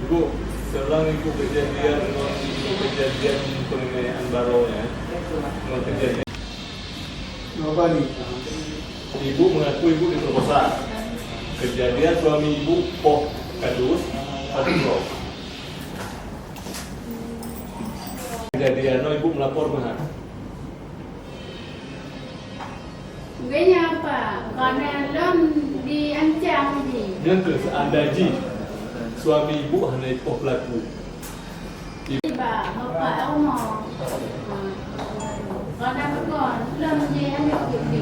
Ibu, selang ibu kejadian penganiayaan barunya, kejadian. Apa nih? Ibu mengaku ibu diperkosa. Kejadian suami ibu poh kadus atau bro. Kejadian ibu melapor mana? Kayaknya apa? Karena lom diancam ni. Yang anda ji suami ibu hanya poh pelaku. Tiba bapak rumah. Karena begon lom diancam ni.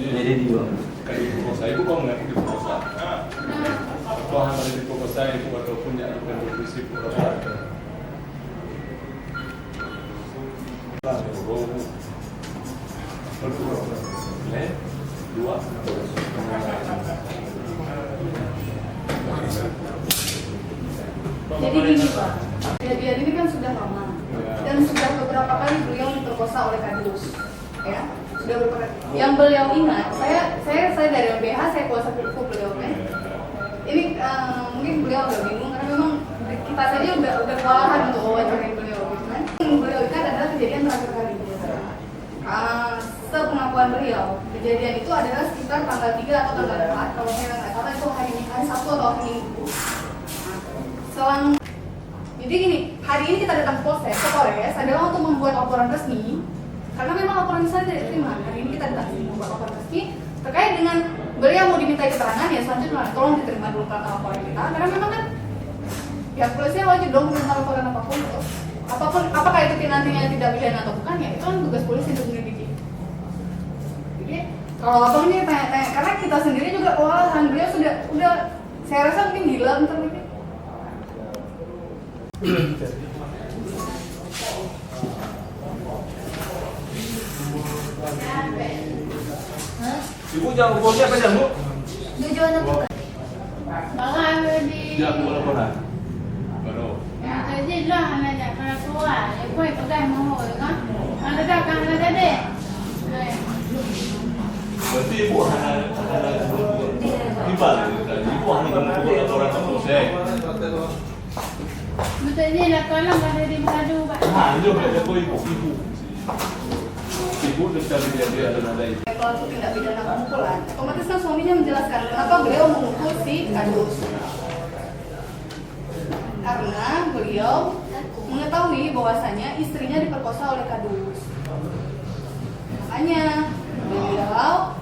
Jadi dia kayak diperkosa, ibu kok nggak diperkosa? Kok hanya diperkosa ibu ataupun yang berprinsip berapa? Dua. Jadi gini Pak, kejadian ini kan sudah lama dan sudah beberapa kali beliau diperkosa oleh kadus, ya. Sudah beberapa. Yang beliau ingat, saya dari LBH, saya kuasa hukum beliau kan. Ini mungkin beliau agak bingung karena memang kita saja udah kewalahan untuk wawancarai beliau, gitu kan. Beliau ingat adalah kejadian terakhir kali. Sepengakuan beliau, kejadian itu adalah sekitar tanggal 3 atau tanggal 4, kalau saya nggak salah itu hari Sabtu atau hari Minggu. Jadi gini, hari ini kita datang ke Polres adalah untuk membuat laporan resmi, karena memang laporan saya tidak diterima. Hari ini kita datang sini membuat laporan resmi terkait dengan beliau mau dimintai keterangan, ya selanjutnya tolong diterima dulu laporan kita, karena memang kan ya polisi wajib dong menerima laporan apapun, apakah itu nantinya tidak pidana atau bukan, ya itu kan tugas polisi untuk menyelidiki. Jadi kalau abang ini tanya-tanya, karena kita sendiri juga kewalahan, beliau udah saya rasa mungkin gila bentar ini. Ibu jangan polisi apa jangan bu? Tujuan apa? Bang di. Jangan buat laporan. Baru. Jadi lah anak nak kena keluar. Kau pegang mohon kan? Anak dah kan anak deh. Berarti ibu hanya timbal, ibu hanya membuat laporan ke polsek. Betul ni lah kalau ada di mengadu. Nah, itu berarti ibu. Ibu sudah dia ada itu. Pelaku tindak pidana pemukulan, otomatis kan suaminya menjelaskan kenapa beliau memukul si kadus. Karena beliau mengetahui bahwasanya istrinya diperkosa oleh kadus. Makanya beliau,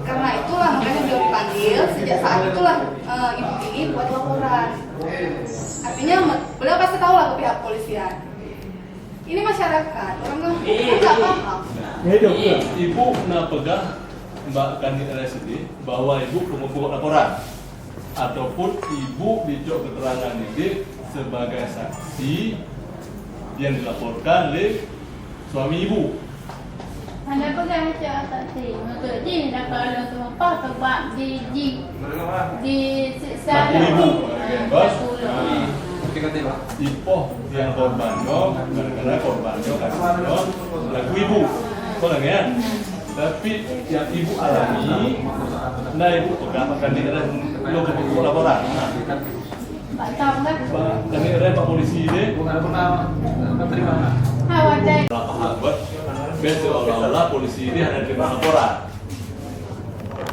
karena itulah makanya beliau dipanggil. Sejak saat itulah ibu ini buat laporan. Artinya beliau pasti tahu lah ke pihak polisian. Ini masyarakat, orang kan nggak paham. Ibu nak pegang Mbak Kandi RSD bahwa ibu membuat laporan ataupun ibu dicok keterangan ini sebagai saksi yang dilaporkan oleh suami ibu. Anda pegang cak tadi, untuk ni dah kalau tu apa sebab di siksa ibu, bos. Ipoh Yang korbannya, karena korbannya laku ibu, ya. Tapi yang ibu alami, nah ibu pegang Kandi lo ke laporan. tak tahu kan? Kandi Pak polisi ini. bukan pernah menerima. Awak dah. Berapa hal buat? Biasa olah polisi ini hanya terima laporan.